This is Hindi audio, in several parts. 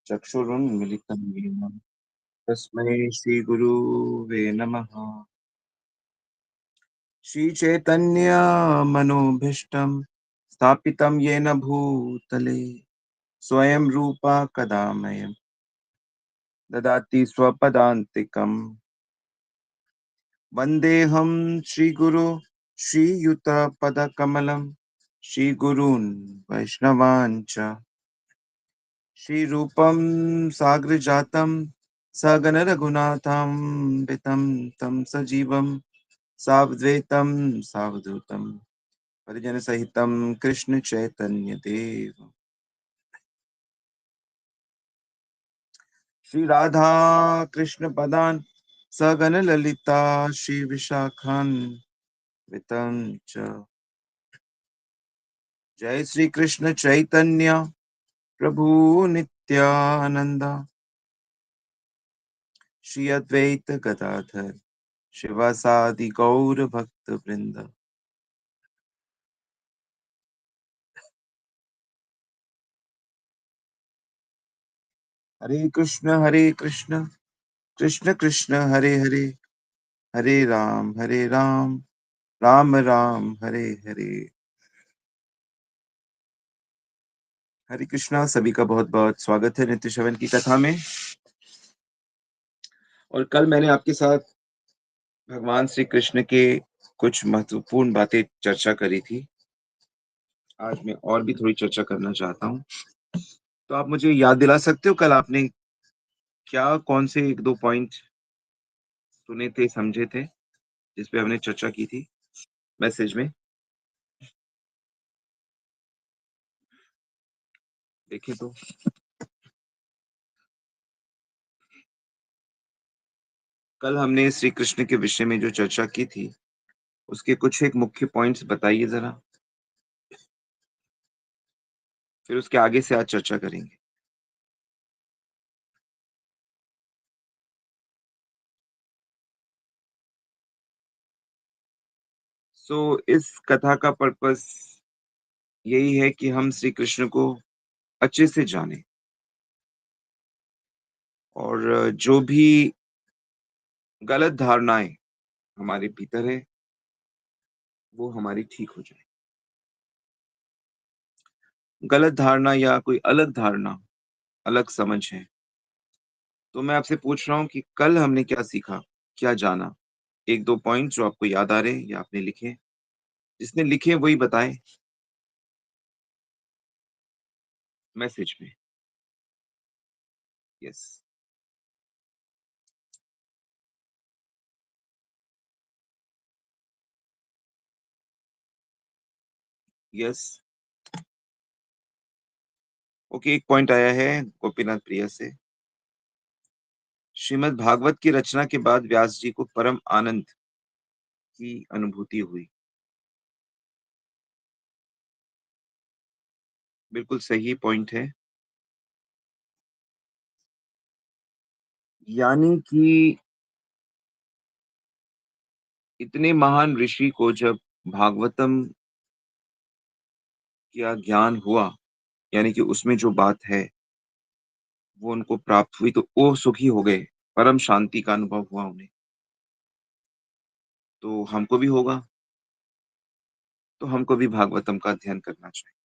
चक्षुरुन्मिलितं येन तस्मै श्रीगुरुवे नमः। श्रीचैतन्यमनोभीष्टं स्थापितं येन भूतले स्वयं रूपा कदा मह्यं ददाति स्वपदान्तिकम्। वन्देऽहं श्रीगुरो श्रीयुतपदकमलं श्रीगुरून् वैष्णवाञ्च श्रीरूपं साग्रजातं सगणरघुनाथान्वितं तं सजीवं सावद्वैतं सावधूतं परिजनसहितं कृष्णचैतन्यदेव श्रीराधा कृष्णपदान् सगणललिता श्रीविशाखान्वितं च जय श्री कृष्ण चैतन्य प्रभु नित्यानंद श्री अद्वैत गदाधर शिवासादि गौर भक्त वृंद। हरे कृष्ण कृष्ण कृष्ण हरे हरे, हरे राम राम राम हरे हरे। हरे कृष्णा, सभी का बहुत बहुत स्वागत है नित्य श्रवण की कथा में। और कल मैंने आपके साथ भगवान श्री कृष्ण के कुछ महत्वपूर्ण बातें चर्चा करी थी। आज मैं और भी थोड़ी चर्चा करना चाहता हूँ। तो आप मुझे याद दिला सकते हो कल आपने क्या कौन से एक दो पॉइंट सुने थे, समझे थे, जिस पे हमने चर्चा की थी मैसेज में? देखें तो। कल हमने श्री कृष्ण के विषय में जो चर्चा की थी उसके कुछ एक मुख्य पॉइंट्स बताइए जरा, फिर उसके आगे से आज चर्चा करेंगे। इस कथा का पर्पस यही है कि हम श्री कृष्ण को अच्छे से जानें और जो भी गलत धारणाएं हमारे भीतर है वो हमारी ठीक हो जाए। गलत धारणा या कोई अलग धारणा, अलग समझ है, तो मैं आपसे पूछ रहा हूँ कि कल हमने क्या सीखा, क्या जाना? एक दो पॉइंट जो आपको याद आ रहे हैं या आपने लिखे, जिसने लिखे वही बताए मैसेज में। यस। यस। ओके, एक पॉइंट आया है गोपीनाथ प्रिया से। श्रीमद् भागवत की रचना के बाद व्यास जी को परम आनंद की अनुभूति हुई। बिल्कुल सही पॉइंट है। यानी कि इतने महान ऋषि को जब भागवतम का ज्ञान हुआ, यानी कि उसमें जो बात है वो उनको प्राप्त हुई, तो वो सुखी हो गए, परम शांति का अनुभव हुआ उन्हें। तो हमको भी होगा, तो हमको भी भागवतम का अध्ययन करना चाहिए।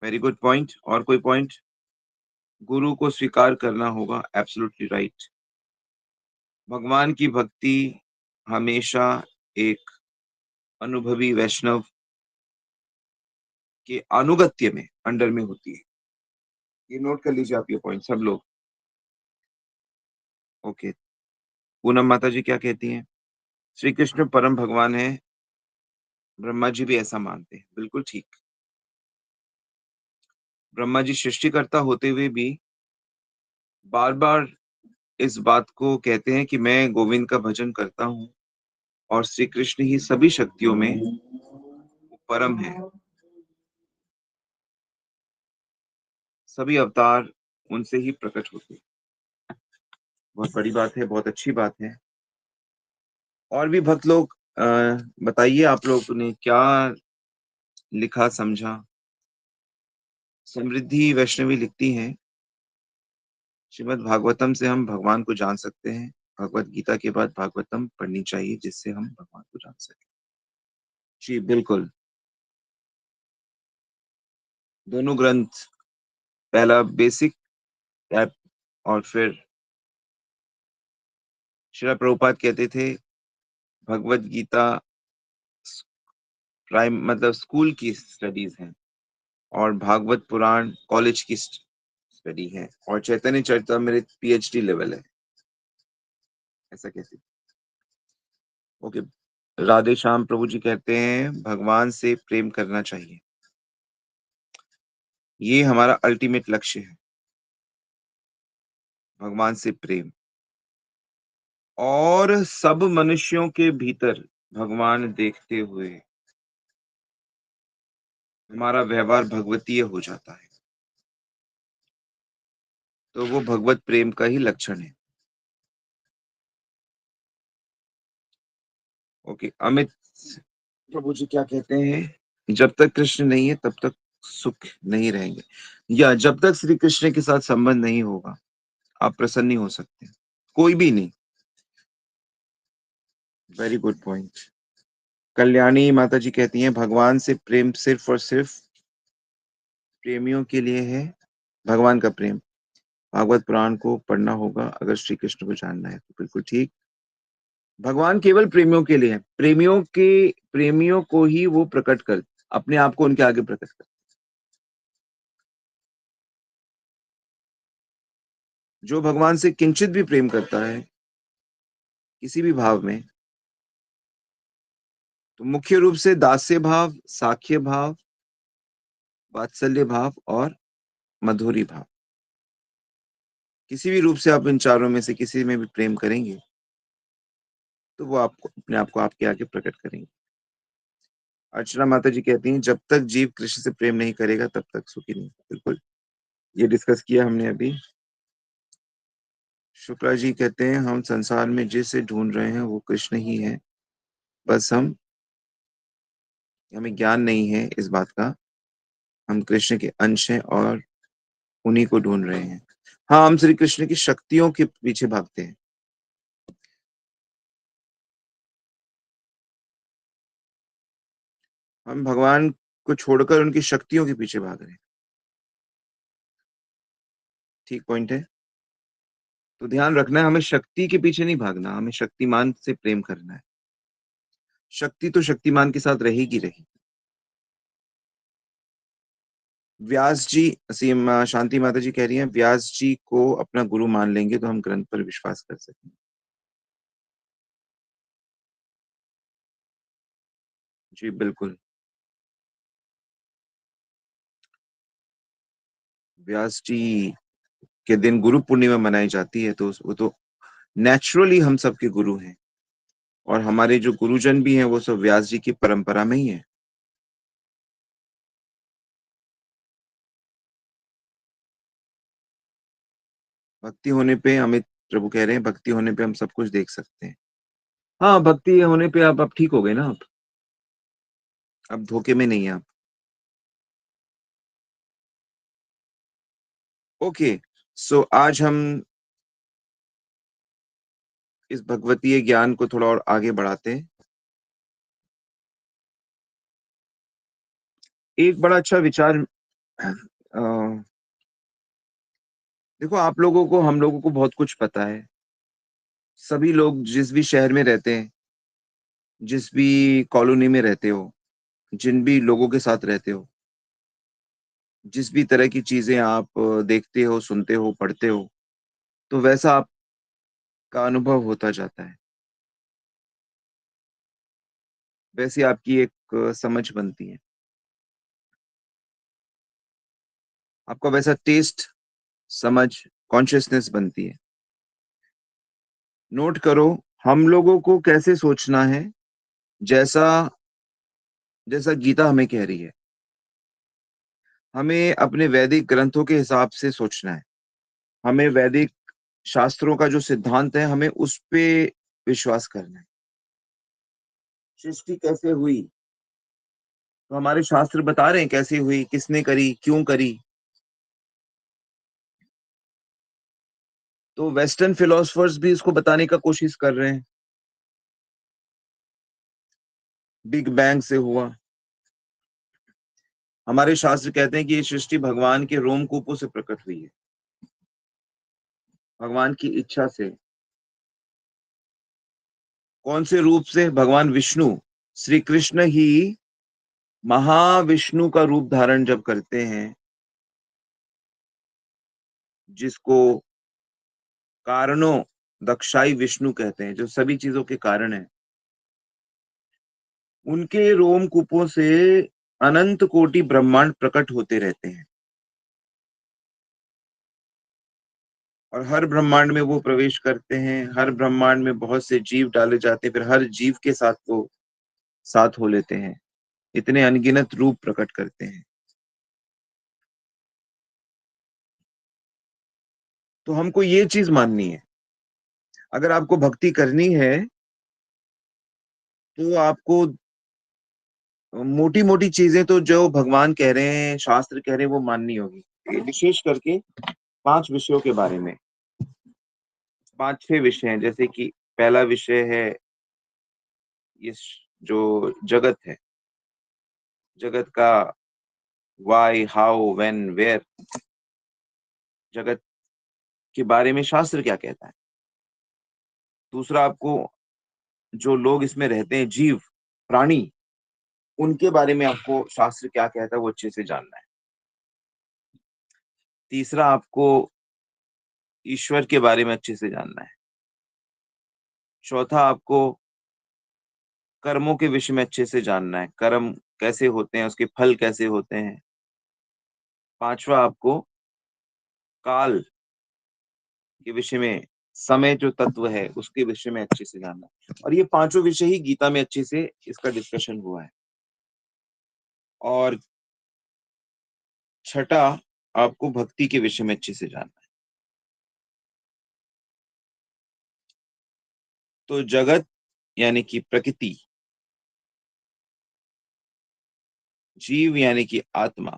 Very good point. और कोई पॉइंट? गुरु को स्वीकार करना होगा, एब्सोल्युटली राइट। भगवान की भक्ति हमेशा एक अनुभवी वैष्णव के अनुगत्य में, अंडर में होती है। ये नोट कर लीजिए आप, ये पॉइंट सब लोग। ओके। पूनम माता जी क्या कहती हैं? श्री कृष्ण परम भगवान है, ब्रह्मा जी भी ऐसा मानते हैं। बिल्कुल ठीक। ब्रह्मा जी सृष्टिकर्ता होते हुए भी बार बार इस बात को कहते हैं कि मैं गोविंद का भजन करता हूँ और श्री कृष्ण ही सभी शक्तियों में परम है। सभी अवतार उनसे ही प्रकट होते हैं। बहुत बड़ी बात है, बहुत अच्छी बात है। और भी भक्त लोग बताइए, आप लोग ने क्या लिखा, समझा? समृद्धि वैष्णवी लिखती हैं, श्रीमद् भागवतम से हम भगवान को जान सकते हैं। भगवत गीता के बाद भागवतम पढ़नी चाहिए जिससे हम भगवान को जान सकें। जी, बिल्कुल। दोनों ग्रंथ, पहला बेसिक टाइप और फिर श्रील प्रभुपाद कहते थे भगवत गीता स प्राइम मतलब स्कूल की स्टडीज़ हैं और भागवत पुराण कॉलेज की स्टडी है और चैतन्य चरितमृत पीएचडी लेवल है। ऐसा कैसे? ओके। राधे श्याम प्रभु जी कहते हैं भगवान से प्रेम करना चाहिए। ये हमारा अल्टीमेट लक्ष्य है, भगवान से प्रेम। और सब मनुष्यों के भीतर भगवान देखते हुए हमारा व्यवहार भगवतीय हो जाता है। तो वो भगवत प्रेम का ही लक्षण है। ओके, अमित प्रभु जी क्या कहते हैं? जब तक कृष्ण नहीं है तब तक सुख नहीं रहेंगे, या जब तक श्री कृष्ण के साथ संबंध नहीं होगा आप प्रसन्न नहीं हो सकते, कोई भी नहीं। Very good point. कल्याणी माता जी कहती हैं भगवान से प्रेम सिर्फ और सिर्फ प्रेमियों के लिए है। भगवान का प्रेम, भागवत पुराण को पढ़ना होगा अगर श्री कृष्ण को जानना है। तो बिल्कुल ठीक। भगवान केवल प्रेमियों के लिए है। प्रेमियों को ही वो प्रकट कर, अपने आप को उनके आगे प्रकट कर। जो भगवान से किंचित भी प्रेम करता है किसी भी भाव में, तो मुख्य रूप से दास्य भाव, साख्य भाव, वात्सल्य भाव और मधुरी भाव, किसी भी रूप से आप इन चारों में से किसी में भी प्रेम करेंगे तो वो आपको अपने आप को आपके आगे प्रकट करेंगे। अर्चना माता जी कहती हैं जब तक जीव कृष्ण से प्रेम नहीं करेगा तब तक सुखी नहीं। बिल्कुल, ये डिस्कस किया हमने अभी। शुक्ला जी कहते हैं हम संसार में जिसे ढूंढ रहे हैं वो कृष्ण ही है, बस हमें ज्ञान नहीं है इस बात का। हम कृष्ण के अंश हैं और उन्हीं को ढूंढ रहे हैं। हाँ, हम श्री कृष्ण की शक्तियों के पीछे भागते हैं। हम भगवान को छोड़कर उनकी शक्तियों के पीछे भाग रहे हैं। ठीक पॉइंट है। तो ध्यान रखना है, हमें शक्ति के पीछे नहीं भागना, हमें शक्तिमान से प्रेम करना है। शक्ति तो शक्तिमान के साथ रहेगी रही। व्यास जी, शांति माता जी कह रही हैं व्यास जी को अपना गुरु मान लेंगे तो हम ग्रंथ पर विश्वास कर सकेंगे। जी बिल्कुल। व्यास जी के दिन गुरु पूर्णिमा मनाई जाती है तो वो तो नेचुरली हम सबके गुरु हैं और हमारे जो गुरुजन भी हैं वो सब व्यास जी की परंपरा में ही है। भक्ति होने पे अमित प्रभु कह रहे हैं भक्ति होने पे हम सब कुछ देख सकते हैं। हाँ, भक्ति होने पे आप ठीक हो गए ना। आप अब धोखे में नहीं है आप। ओके। सो आज हम इस भगवतीय ज्ञान को थोड़ा और आगे बढ़ाते हैं। एक बड़ा अच्छा विचार, देखो आप लोगों को हम लोगों को बहुत कुछ पता है। सभी लोग जिस भी शहर में रहते हैं, जिस भी कॉलोनी में रहते हो, जिन भी लोगों के साथ रहते हो, जिस भी तरह की चीजें आप देखते हो, सुनते हो, पढ़ते हो, तो वैसा आपका अनुभव होता जाता है। वैसी आपकी एक समझ बनती है। आपका वैसा टेस्ट, समझ, कॉन्शियसनेस बनती है। नोट करो, हम लोगों को कैसे सोचना है, जैसा जैसा गीता हमें कह रही है। हमें अपने वैदिक ग्रंथों के हिसाब से सोचना है। हमें वैदिक शास्त्रों का जो सिद्धांत है हमें उस पे विश्वास करना है। सृष्टि कैसे हुई, तो हमारे शास्त्र बता रहे हैं कैसे हुई, किसने करी, क्यों करी। तो वेस्टर्न फिलोसफर्स भी इसको बताने का कोशिश कर रहे हैं, बिग बैंग से हुआ। हमारे शास्त्र कहते हैं कि ये सृष्टि भगवान के रोमकूपों से प्रकट हुई है, भगवान की इच्छा से। कौन से रूप से? भगवान विष्णु, श्री कृष्ण ही महाविष्णु का रूप धारण जब करते हैं, जिसको कारणों दक्षाई विष्णु कहते हैं, जो सभी चीजों के कारण है, उनके रोमकूपों से अनंत कोटि ब्रह्मांड प्रकट होते रहते हैं, और हर ब्रह्मांड में वो प्रवेश करते हैं। हर ब्रह्मांड में बहुत से जीव डाले जाते हैं, फिर हर जीव के साथ वो साथ हो लेते हैं, इतने अनगिनत रूप प्रकट करते हैं। तो हमको ये चीज माननी है, अगर आपको भक्ति करनी है तो आपको मोटी मोटी चीजें तो जो भगवान कह रहे हैं, शास्त्र कह रहे हैं, वो माननी होगी। विशेष करके 5 विषयों के बारे में, 5-6 विषय हैं। जैसे कि पहला विषय है ये जो जगत है, जगत का वाई, हाउ, व्हेन, वेयर, जगत के बारे में शास्त्र क्या कहता है। दूसरा, आपको जो लोग इसमें रहते हैं, जीव, प्राणी, उनके बारे में आपको शास्त्र क्या कहता है वो अच्छे से जानना है। तीसरा, आपको ईश्वर के बारे में अच्छे से जानना है। चौथा, आपको कर्मों के विषय में अच्छे से जानना है, कर्म कैसे होते हैं, उसके फल कैसे होते हैं। पांचवा, आपको काल के विषय में, समय जो तत्व है उसके विषय में अच्छे से जानना है। और ये 5 विषय ही गीता में अच्छे से इसका डिस्कशन हुआ है। और छठा, आपको भक्ति के विषय में अच्छे से जानना है। तो जगत यानी कि प्रकृति, जीव यानी कि आत्मा,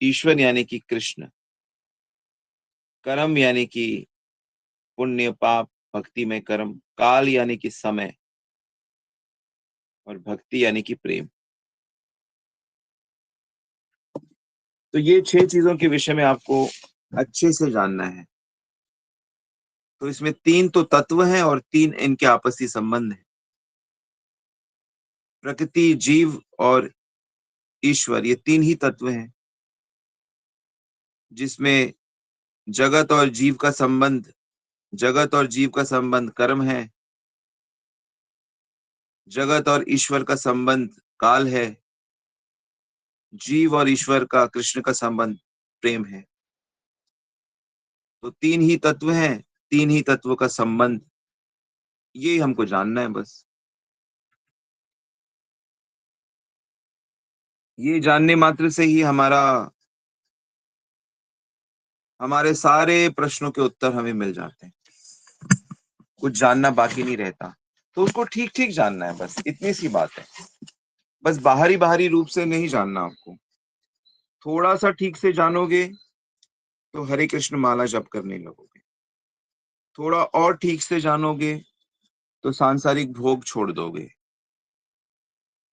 ईश्वर यानी कि कृष्ण, कर्म यानी कि पुण्य पाप भक्ति में कर्म, काल यानी कि समय, और भक्ति यानी कि प्रेम। तो ये 6 चीजों के विषय में आपको अच्छे से जानना है। तो इसमें 3 तो तत्व हैं और 3 इनके आपसी संबंध हैं। प्रकृति, जीव और ईश्वर, ये 3 ही तत्व हैं, जिसमें जगत और जीव का संबंध, जगत और जीव का संबंध कर्म है, जगत और ईश्वर का संबंध काल है, जीव और ईश्वर का, कृष्ण का संबंध प्रेम है। तो 3 ही तत्व हैं, 3 ही तत्व का संबंध, ये हमको जानना है बस। ये जानने मात्र से ही हमारे सारे प्रश्नों के उत्तर हमें मिल जाते हैं, कुछ जानना बाकी नहीं रहता। तो उसको ठीक ठीक जानना है, बस इतनी सी बात है। बस बाहरी बाहरी रूप से नहीं जानना आपको। थोड़ा सा ठीक से जानोगे तो हरे कृष्ण माला जप करने लगोगे। थोड़ा और ठीक से जानोगे तो सांसारिक भोग छोड़ दोगे।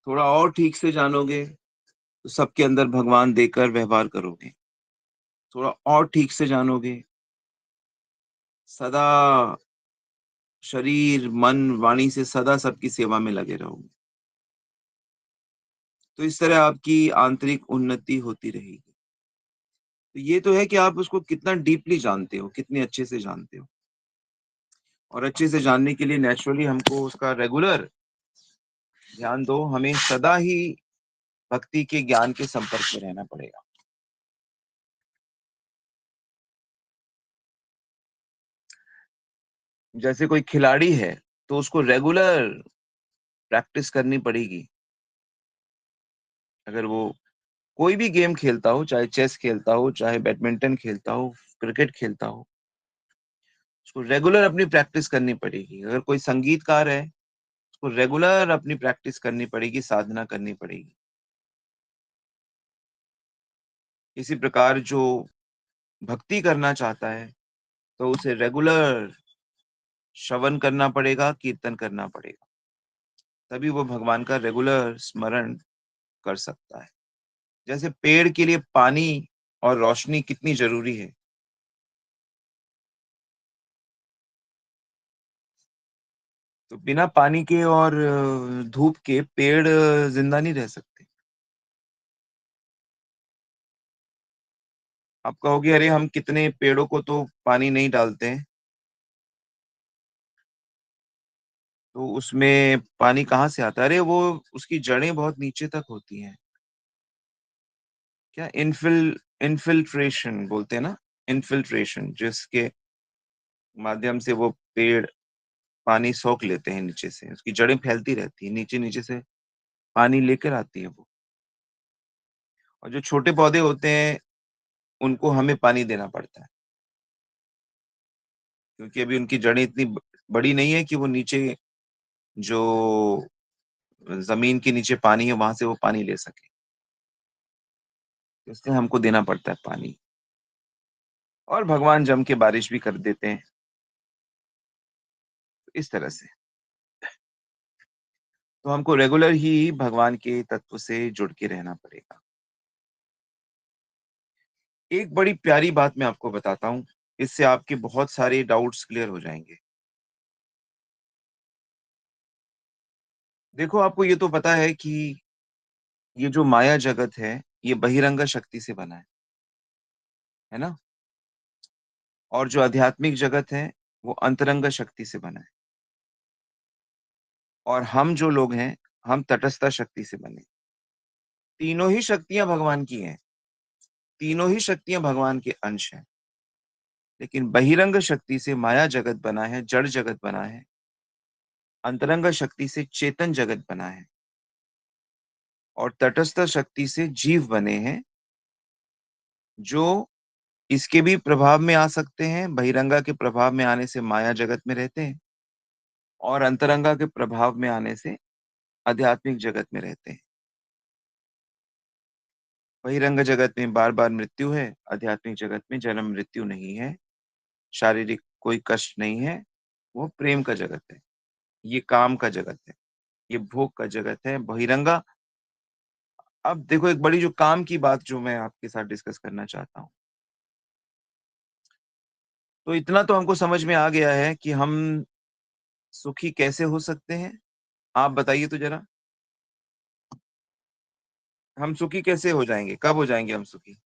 थोड़ा और ठीक से जानोगे तो सबके अंदर भगवान देकर व्यवहार करोगे। थोड़ा और ठीक से जानोगे, सदा शरीर मन वाणी से सदा सबकी सेवा में लगे रहोगे। तो इस तरह आपकी आंतरिक उन्नति होती रहेगी। तो ये तो है कि आप उसको कितना डीपली जानते हो, कितने अच्छे से जानते हो। और अच्छे से जानने के लिए नेचुरली हमको उसका रेगुलर ध्यान दो, हमें सदा ही भक्ति के ज्ञान के संपर्क में रहना पड़ेगा। जैसे कोई खिलाड़ी है तो उसको रेगुलर प्रैक्टिस करनी पड़ेगी। अगर वो कोई भी गेम खेलता हो, चाहे चेस खेलता हो, चाहे बैडमिंटन खेलता हो, क्रिकेट खेलता हो, उसको रेगुलर अपनी प्रैक्टिस करनी पड़ेगी। अगर कोई संगीतकार है, उसको रेगुलर अपनी प्रैक्टिस करनी पड़ेगी, साधना करनी पड़ेगी। इसी प्रकार जो भक्ति करना चाहता है तो उसे रेगुलर श्रवण करना पड़ेगा, कीर्तन करना पड़ेगा। तभी वो भगवान का रेगुलर स्मरण कर सकता है। जैसे पेड़ के लिए पानी और रोशनी कितनी ज़रूरी है। तो बिना पानी के और धूप के पेड़ ज़िंदा नहीं रह सकते। आप कहोगे अरे हम कितने पेड़ों को तो पानी नहीं डालते हैं, तो उसमें पानी कहाँ से आता है? अरे वो उसकी जड़ें बहुत नीचे तक होती हैं। क्या इन्फिल्ट्रेशन बोलते हैं ना? इन्फिल्ट्रेशन जिसके माध्यम से वो पेड़ पानी सोख लेते हैं नीचे से, उसकी जड़ें फैलती रहती हैं, नीचे-नीचे से पानी लेकर आती है वो। और जो छोटे पौधे होते हैं, उनको हमें पानी देना पड़ता है, क्योंकि अभी उनकी जड़ें इतनी बड़ी नहीं है कि वो नीचे जो ज़मीन के नीचे पानी है, वहाँ से वो पानी ले सकें। तो इसलिए हमको देना पड़ता है पानी और भगवान जम के बारिश भी कर देते हैं, तो इस तरह से। तो हमको रेगुलर ही भगवान के तत्व से जुड़ के रहना पड़ेगा। एक बड़ी प्यारी बात मैं आपको बताता हूँ, इससे आपके बहुत सारे डाउट्स क्लियर हो जाएँगे। देखो, आपको ये तो पता है कि ये जो माया जगत है, ये बहिरंग शक्ति से बना है ना? और जो आध्यात्मिक जगत है, वो अंतरंग शक्ति से बना है। और हम जो लोग हैं, हम तटस्थ शक्ति से बने। तीनों ही शक्तियाँ भगवान की हैं, तीनों ही शक्तियाँ भगवान के अंश हैं। लेकिन बहिरंग शक्ति से माया जगत बना है, जड़ जगत बना है। अंतरंग शक्ति से चेतन जगत बना है और तटस्थ शक्ति से जीव बने हैं, जो इसके भी प्रभाव में आ सकते हैं, बहिरंगा के प्रभाव में आने से माया जगत में रहते हैं और अंतरंगा के प्रभाव में आने से आध्यात्मिक जगत में रहते हैं। बहिरंग जगत में बार-बार मृत्यु है, आध्यात्मिक जगत में जन्म-मृत्यु नहीं है, शारीरिक कोई कष्ट नहीं है, वो प्रेम का जगत है, ये काम का जगत है, ये भोग का जगत है, बहिरंगा। अब देखो एक बड़ी जो काम की बात जो मैं आपके साथ डिस्कस करना चाहता हूँ। तो इतना तो हमको समझ में आ गया है कि हम सुखी कैसे हो सकते हैं? आप बताइए तो ज़रा? हम सुखी कैसे हो जाएँगे? कब हो जाएँगे हम सुखी?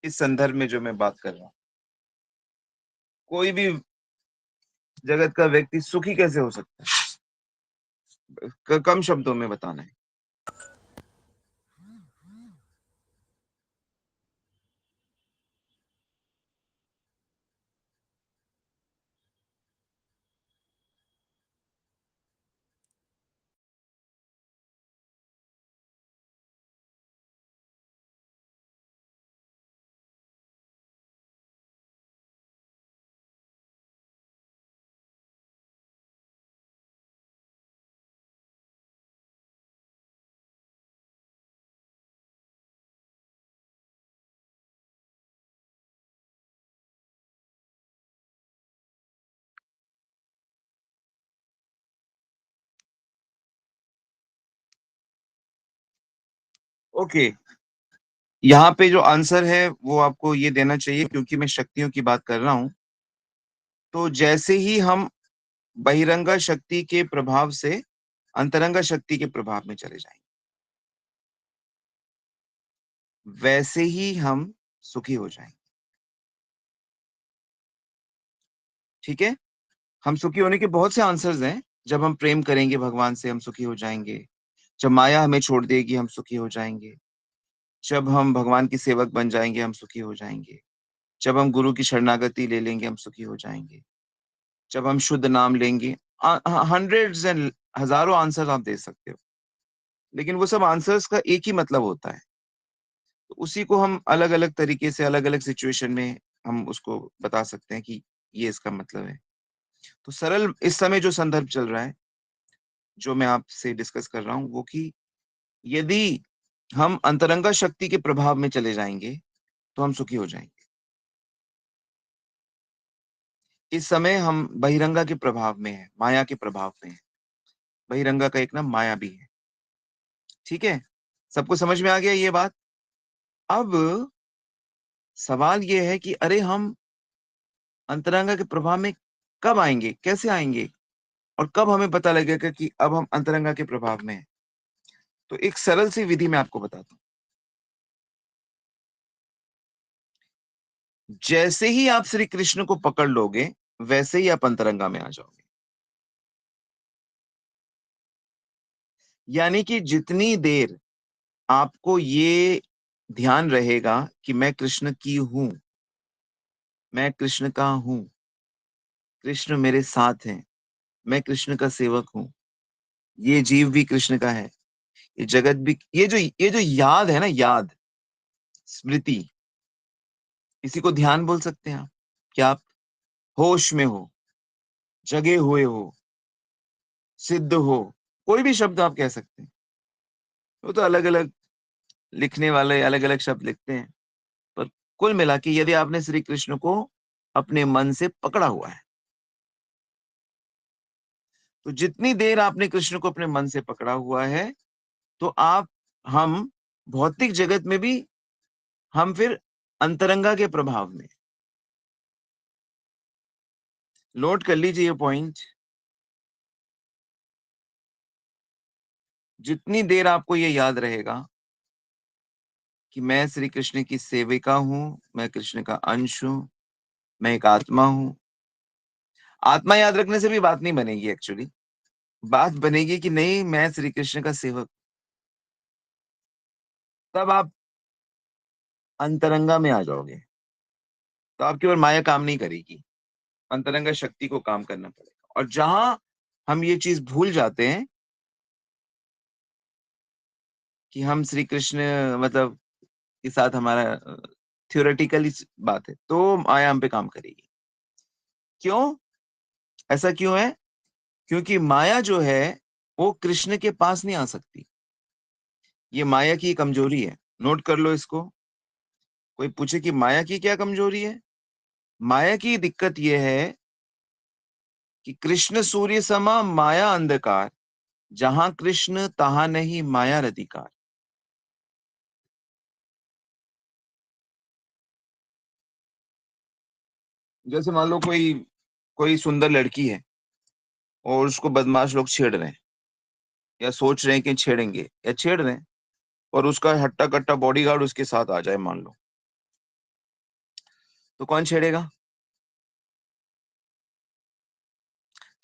इस संदर्भ में जो मैं बात कर रहा हूँ। कोई भी जगत का व्यक्ति सुखी कैसे हो सकता है? कम शब्दों में बताना है। ओके, यहाँ पे जो आंसर है वो आपको ये देना चाहिए क्योंकि मैं शक्तियों की बात कर रहा हूँ। तो जैसे ही हम बहिरंगा शक्ति के प्रभाव से अंतरंगा शक्ति के प्रभाव में चले जाएँगे, वैसे ही हम सुखी हो जाएँगे। ठीक है? हम सुखी होने के बहुत से आंसर्स हैं। जब हम प्रेम करेंगे भगवान से हम सुखी हो जाएँगे। जब माया हमें छोड़ देगी हम सुखी हो जाएँगे। जब हम भगवान के सेवक बन जाएँगे हम सुखी हो जाएँगे। जब हम गुरु की शरणागति ले लेंगे हम सुखी हो जाएँगे। जब हम शुद्ध नाम लेंगे हंड्रेड्स एंड हज़ारों आंसर आप दे सकते हो। लेकिन वो सब आंसर्स का एक ही मतलब होता है। तो उसी को हम अलग-अलग तरीके से अलग-अलग सिचुएशन में हम उसको बता सकते हैं कि ये इसका मतलब है। तो सरल इस समय जो संदर्भ चल रहा है, जो मैं आपसे डिस्कस कर रहा हूँ वो कि यदि हम अंतरंगा शक्ति के प्रभाव में चले जाएँगे, तो हम सुखी हो जाएँगे। इस समय हम बहिरंगा के प्रभाव में हैं, माया के प्रभाव में हैं। बहिरंगा का एक नाम माया भी है। ठीक है? सबको समझ में आ गया ये बात? अब सवाल ये है कि अरे हम अंतरंगा के प्रभाव में कब आएँगे? कैसे आएँगे? और कब हमें पता लगेगा कि अब हम अंतरंगा के प्रभाव में हैं? तो एक सरल सी विधि मैं आपको बताता हूँ। जैसे ही आप श्री कृष्ण को पकड़ लोगे, वैसे ही आप अंतरंगा में आ जाओगे। यानी कि जितनी देर आपको ये ध्यान रहेगा कि मैं कृष्ण की हूँ, मैं कृष्ण का हूँ, कृष्ण मेरे साथ हैं, मैं कृष्ण का सेवक हूँ, ये जीव भी कृष्ण का है, ये जगत भी, ये जो याद है ना, याद, स्मृति, इसी को ध्यान बोल सकते हैं आप। कि आप होश में हो, जगे हुए हो, सिद्ध हो, कोई भी शब्द आप कह सकते हैं। वो तो अलग-अलग लिखने वाले अलग-अलग शब्द लिखते हैं। पर कुल मिला के यदि आपने श्री कृष्ण को अपने मन से पकड़ा हुआ है, तो जितनी देर आपने कृष्ण को अपने मन से पकड़ा हुआ है, तो आप हम भौतिक जगत में भी हम फिर अंतरंगा के प्रभाव में। नोट कर लीजिए ये पॉइंट। जितनी देर आपको ये याद रहेगा कि मैं श्री कृष्ण की सेविका हूँ, मैं कृष्ण का अंश हूँ, मैं एक आत्मा हूँ। आत्मा याद रखने से भी बात नहीं बनेगी एक्चुअली। बात बनेगी कि नहीं, मैं श्री कृष्ण का सेवक। तब आप अंतरंगा में आ जाओगे। तो आपकी ओर माया काम नहीं करेगी। अंतरंगा शक्ति को काम करना पड़ेगा। और जहां हम ये चीज भूल जाते हैं कि हम श्री कृष्ण मतलब के साथ हमारा थियोरेटिकली बात है, तो माया हम पे काम करेगी। क्यों? ऐसा क्यों है? क्योंकि माया जो है वो कृष्ण के पास नहीं आ सकती। ये माया की कमजोरी है। नोट कर लो इसको। कोई पूछे कि माया की क्या कमजोरी है? माया की दिक्कत ये है कि कृष्ण सूर्य समा माया अंधकार, जहां कृष्ण तहां नहीं माया रतिकार। जैसे मान लो कोई कोई सुंदर लड़की है और उसको बदमाश लोग छेड़ रहे हैं या सोच रहे हैं कि छेड़ेंगे या छेड़ रहे हैं, और उसका हट्टा कट्टा बॉडीगार्ड उसके साथ आ जाए मान लो, तो कौन छेड़ेगा?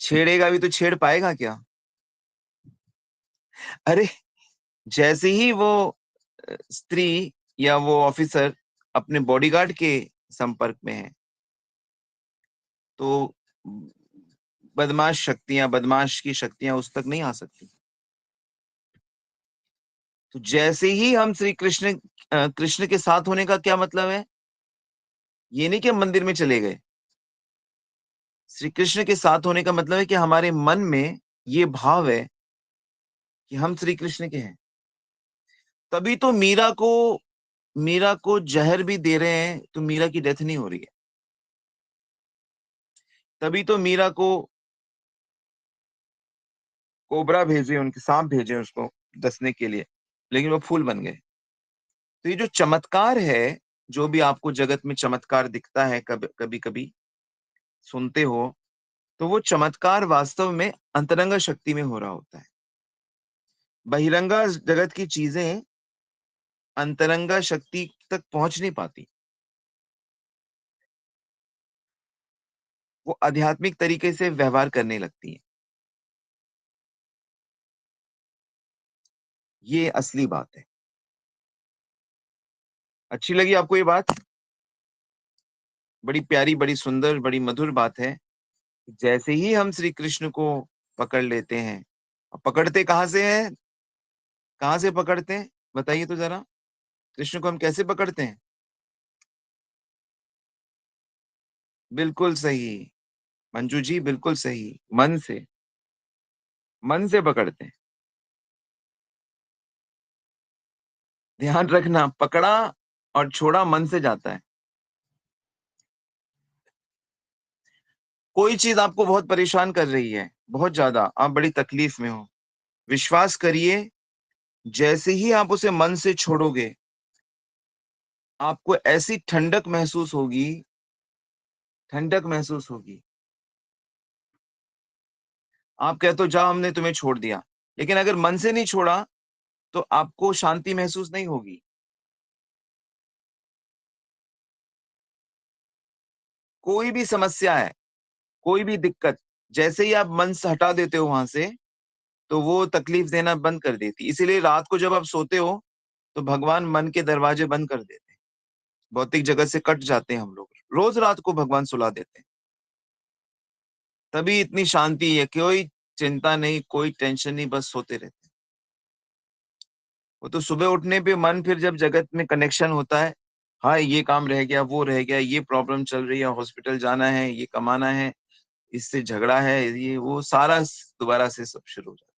छेड़ेगा भी तो छेड़ पाएगा क्या? अरे, जैसे ही वो स्त्री या वो ऑफिसर अपने बॉडीगार्ड के संपर्क में है, तो बदमाश की शक्तियां उस तक नहीं आ सकती। तो जैसे ही हम श्री कृष्ण कृष्ण के साथ होने का क्या मतलब है? ये नहीं कि हम मंदिर में चले गए। श्री कृष्ण के साथ होने का मतलब है कि हमारे मन में ये भाव है कि हम श्री कृष्ण के हैं। तभी तो मीरा को जहर भी दे रहे हैं तो मीरा की डेथ नहीं हो रही है। तभी तो मीरा को कोबरा भेजे, उनके सांप भेजे उसको डसने के लिए, लेकिन वो फूल बन गए। तो ये जो चमत्कार है, जो भी आपको जगत में चमत्कार दिखता है, कभी कभी सुनते हो, तो वो चमत्कार वास्तव में अंतरंगा शक्ति में हो रहा होता है। बहिरंगा जगत की चीजें अंतरंगा शक्ति तक पहुंच नहीं पाती। वो आध्यात्मिक तरीके से व्यवहार करने लगती है। ये असली बात है। अच्छी लगी आपको ये बात? बड़ी प्यारी, बड़ी सुंदर, बड़ी मधुर बात है। जैसे ही हम श्री कृष्ण को पकड़ लेते हैं, अब पकड़ते कहाँ से हैं? कहाँ से पकड़ते हैं? बताइए तो जरा। कृष्ण को हम कैसे पकड़ते हैं? बिल्कुल सही मंजू जी, बिल्कुल सही। मन से। मन से पकड़ते हैं। ध्यान रखना, पकड़ा और छोड़ा मन से जाता है। कोई चीज आपको बहुत परेशान कर रही है, बहुत ज्यादा, आप बड़ी तकलीफ में हो, विश्वास करिए, जैसे ही आप उसे मन से छोड़ोगे, आपको ऐसी ठंडक महसूस होगी, ठंडक महसूस होगी। आप कहते हो जाओ हमने तुम्हें छोड़ दिया, लेकिन अगर मन से नहीं छोड़ा तो आपको शांति महसूस नहीं होगी। कोई भी समस्या है, कोई भी दिक्कत, जैसे ही आप मन से हटा देते हो वहां से, तो वो तकलीफ देना बंद कर देती। इसीलिए रात को जब आप सोते हो तो भगवान मन के दरवाजे बंद कर देते हैं, भौतिक जगत से कट जाते हैं हम लोग, रोज रात को भगवान सुला देते हैं। तभी इतनी शांति है, कोई चिंता नहीं, कोई टेंशन नहीं, बस सोते रहते हैं। वो तो सुबह उठने पे मन फिर जब जगत में कनेक्शन होता है, हाँ ये काम रह गया, वो रह गया, ये प्रॉब्लम चल रही है, हॉस्पिटल जाना है, ये कमाना है, इससे झगड़ा है, ये वो सारा दोबारा से सब शुरू हो जाता है।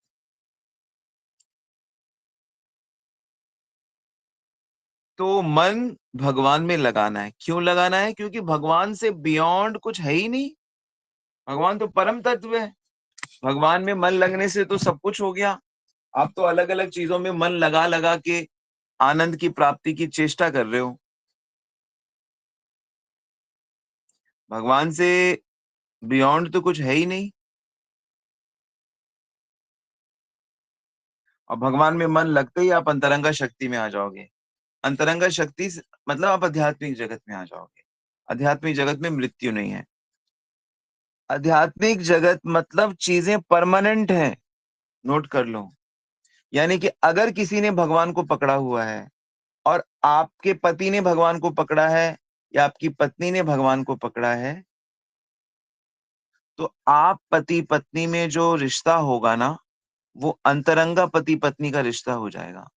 तो मन भगवान में लगाना है। क्यों लगाना है? क्योंकि भगवान से बियॉन्ड कुछ है ही नहीं। भगवान तो परम तत्व है। भगवान में मन लगने से तो सब कुछ हो गया। आप तो अलग अलग चीजों में मन लगा लगा के आनंद की प्राप्ति की चेष्टा कर रहे हो। भगवान से बियॉन्ड तो कुछ है ही नहीं। और भगवान में मन लगते ही आप अंतरंगा शक्ति में आ जाओगे। अंतरंगा शक्ति मतलब आप आध्यात्मिक जगत में आ जाओगे। आध्यात्मिक जगत में मृत्यु नहीं है। आध्यात्मिक जगत मतलब चीजें परमानेंट हैं। नोट कर लो। यानी कि अगर किसी ने भगवान को पकड़ा हुआ है, और आपके पति ने भगवान को पकड़ा है, या आपकी पत्नी ने भगवान को पकड़ा है, तो आप पति पत्नी में जो रिश्ता होगा ना, वो अंतरंगा पति पत्नी का रिश्ता हो जाएगा।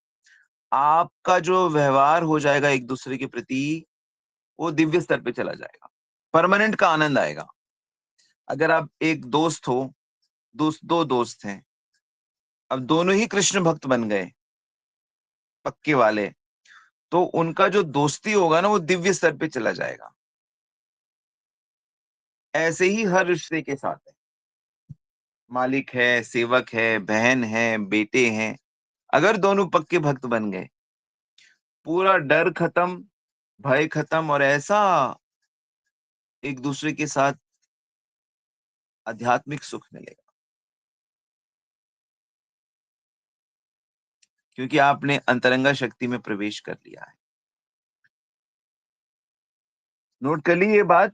आपका जो व्यवहार हो जाएगा एक दूसरे के प्रति, वो दिव्य स्तर पे चला जाएगा। परमानेंट का आनंद आएगा। अगर आप एक दोस्त हो, दो दोस्त हैं, अब दोनों ही कृष्ण भक्त बन गए, पक्के वाले, तो उनका जो दोस्ती होगा ना, वो दिव्य स्तर पे चला जाएगा। ऐसे ही हर रिश्ते के साथ है। मालिक है, सेवक है, बहन है, बेटे हैं, अगर दोनों पक्के भक्त बन गए, पूरा डर खत्म, भय खत्म, और ऐसा एक दूसरे के साथ आध्यात्मिक सुख मिलेगा। क्योंकि आपने अंतरंगा शक्ति में प्रवेश कर लिया है। नोट कर ली ये बात।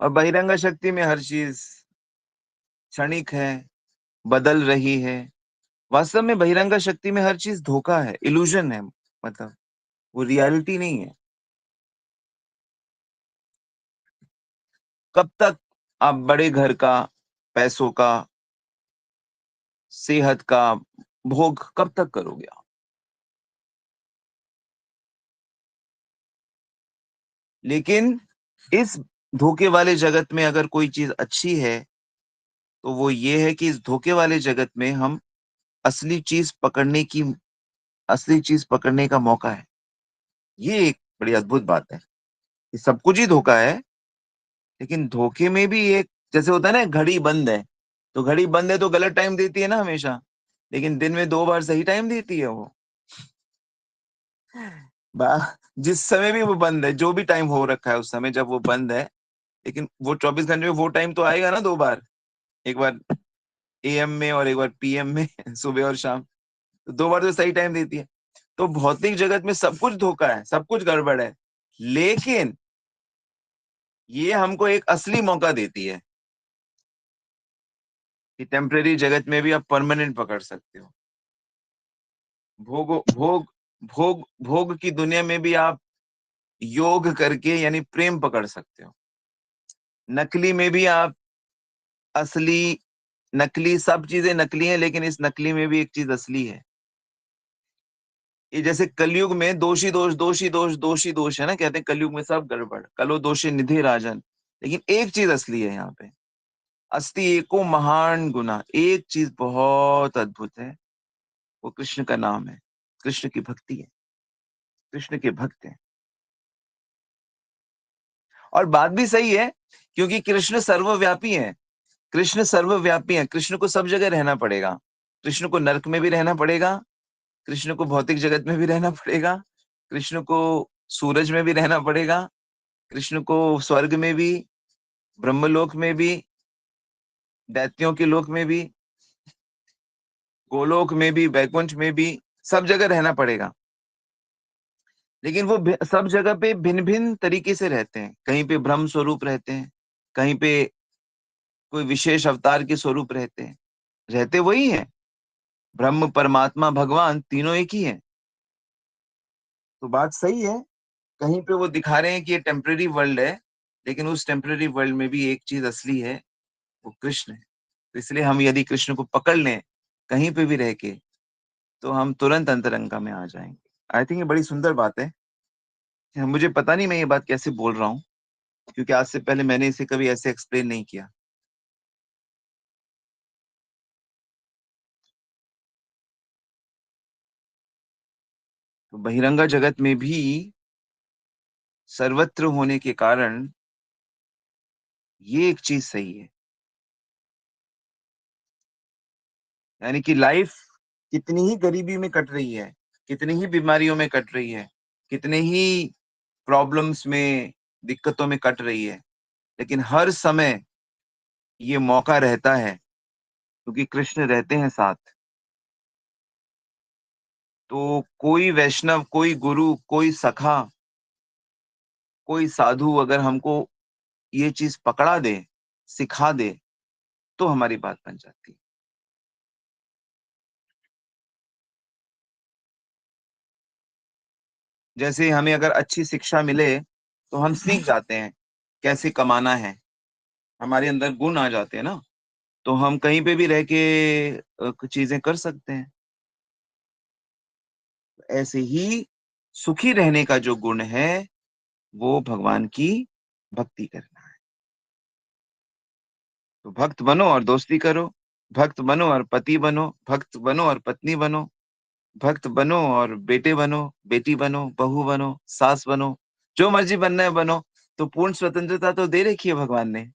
और बहिरंगा शक्ति में हर चीज क्षणिक है, बदल रही है। वास्तव में बहिरंगा शक्ति में हर चीज धोखा है, इल्यूजन है, मतलब वो रियलिटी नहीं है। कब तक आप बड़े घर का, पैसों का, सेहत का भोग कब तक करोगे आप? लेकिन इस धोखे वाले जगत में अगर कोई चीज अच्छी है, तो वो ये है कि इस धोखे वाले जगत में हम असली चीज पकड़ने की, असली चीज पकड़ने का मौका है। ये एक बड़ी अद्भुत बात है। ये सब कुछ ही धोखा है, लेकिन धोखे में भी एक, जैसे होता है ना, घड़ी बंद है, तो घड़ी बंद है तो गलत टाइम देती है ना हमेशा, लेकिन दिन में 2 बार सही टाइम देती है वो। जिस समय भी वो बंद है, जो भी टाइम हो रखा है उस समय जब वो बंद है, लेकिन वो 24 घंटे में वो टाइम तो आएगा ना 2 बार, एक बार एएम में और एक बार पीएम में, सुबह और शाम, तो 2 बार तो सही टाइम देती है। तो भौतिक जगत में सब कुछ धोखा है, सब कुछ गड़बड़ है, लेकिन ये हमको एक असली मौका देती है कि टेम्परेरी जगत में भी आप परमानेंट पकड़ सकते हो। भोग भोग भोग भोग की दुनिया में भी आप योग करके यानी प्रेम पकड़ सकते हो। नकली में भी आप असली, नकली, सब चीजें नकली हैं, लेकिन इस नकली में भी एक चीज असली है। ये जैसे कलयुग में दोषी दोष, दोषी दोष, दोषी दोष है ना, कहते हैं कलयुग में सब गड़बड़, कलो दोषे निधे राजन, लेकिन एक चीज असली है यहाँ पे। अस्ति एको महान गुना, एक चीज बहुत अद्भुत है, वो कृष्ण का नाम है। कृष्ण की भक्ति है। कृष्ण के भक्त हैं। और बात भी सही है, क्योंकि कृष्ण सर्वव्यापी है। कृष्ण सर्वव्यापी है, कृष्ण को सब जगह रहना पड़ेगा। कृष्ण को नरक में भी रहना पड़ेगा, कृष्ण को भौतिक जगत में भी रहना पड़ेगा, कृष्ण को सूरज में भी रहना पड़ेगा, कृष्ण को स्वर्ग में भी, ब्रह्मलोक में भी, दैत्यों के लोक में भी, गोलोक में भी, वैकुंठ में भी, सब जगह रहना पड़ेगा। लेकिन वो सब जगह पे भिन्न भिन्न तरीके से रहते हैं। कहीं पे ब्रह्म स्वरूप रहते हैं, कहीं पे कोई विशेष अवतार के स्वरूप रहते हैं। रहते वही हैं, ब्रह्म परमात्मा भगवान तीनों एक ही हैं। तो बात सही है। कहीं पे वो दिखा रहे हैं कि ये टेम्पररी वर्ल्ड है, लेकिन उस टेम्पररी वर्ल्ड में भी एक चीज असली है, वो कृष्ण है। तो इसलिए हम यदि कृष्ण को पकड़ लें कहीं पे भी रह के, तो हम तुरंत अंतरंगा में आ जाएंगे। आई थिंक ये बड़ी सुंदर बात है। मुझे पता नहीं मैं ये बात कैसे बोल रहा हूँ, क्योंकि आज से पहले मैंने इसे कभी ऐसे एक्सप्लेन नहीं किया। तो बहिरंगा जगत में भी सर्वत्र होने के कारण ये एक चीज सही है, यानी कि लाइफ कितनी ही गरीबी में कट रही है, कितनी ही बीमारियों में कट रही है, कितने ही प्रॉब्लम्स में, दिक्कतों में कट रही है, लेकिन हर समय ये मौका रहता है, क्योंकि कृष्ण रहते हैं साथ। तो कोई वैष्णव, कोई गुरु, कोई सखा, कोई साधु अगर हमको ये चीज पकड़ा दे, सिखा दे, तो हमारी बात बन जाती है। जैसे हमें अगर अच्छी शिक्षा मिले, तो हम सीख जाते हैं कैसे कमाना है, हमारे अंदर गुण आ जाते हैं ना, तो हम कहीं पे भी रह के चीजें कर सकते हैं। ऐसे ही सुखी रहने का जो गुण है, वो भगवान की भक्ति करना है। तो भक्त बनो और दोस्ती करो, भक्त बनो और पति बनो, भक्त बनो और पत्नी बनो, भक्त बनो और बेटे बनो, बेटी बनो, बहू बनो, सास बनो, जो मर्जी बनना है बनो। तो पूर्ण स्वतंत्रता तो दे रखी है भगवान ने,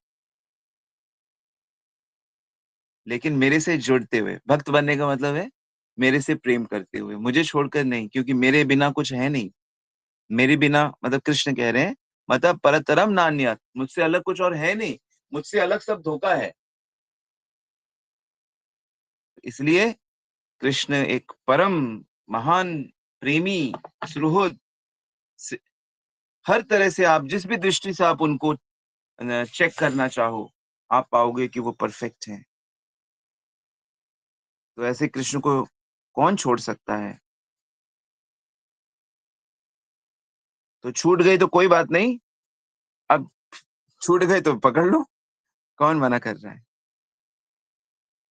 लेकिन मेरे से जुड़ते हुए। भक्त बनने का मतलब है मेरे से प्रेम करते हुए, मुझे छोड़कर नहीं, क्योंकि मेरे बिना कुछ है नहीं। मेरे बिना मतलब कृष्ण कह रहे हैं, मतलब परतरम नान्यत, मुझसे अलग कुछ और है नहीं, मुझसे अलग सब धोखा है। इसलिए कृष्ण एक परम महान प्रेमी, सुहृद, से- हर तरह से आप जिस भी दृष्टि से आप उनको चेक करना चाहो, आप पाओगे कि वो परफेक्ट हैं। तो ऐसे कृष्ण को कौन छोड़ सकता है। तो छूट गई तो कोई बात नहीं, अब छूट गए तो पकड़ लो, कौन मना कर रहा है।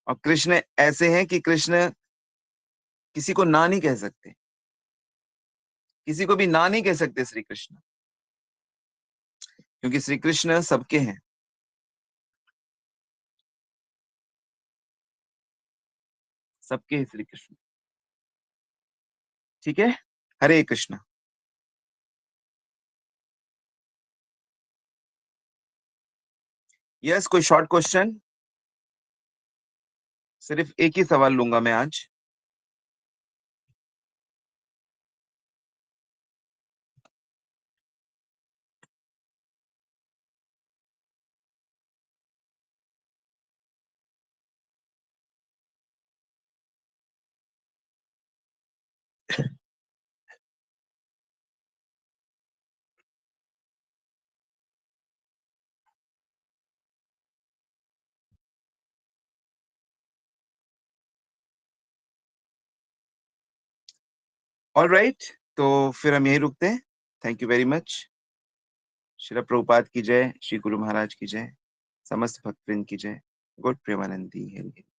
और कृष्ण ऐसे हैं कि कृष्ण किसी को ना नहीं कह सकते, किसी को भी ना नहीं कह सकते श्री कृष्ण, क्योंकि श्री कृष्ण सबके हैं, सबके हैं श्री कृष्ण। ठीक है। हरे कृष्ण। यस, कोई शॉर्ट क्वेश्चन? सिर्फ एक ही सवाल लूंगा मैं आज। ऑल राइट, तो फिर हम यही रुकते हैं। Thank you very much. Shri Prabhupada की जय, श्री गुरु महाराज की जय, समस्त भक्तवृंद की जय। गुड प्रेमानंदी।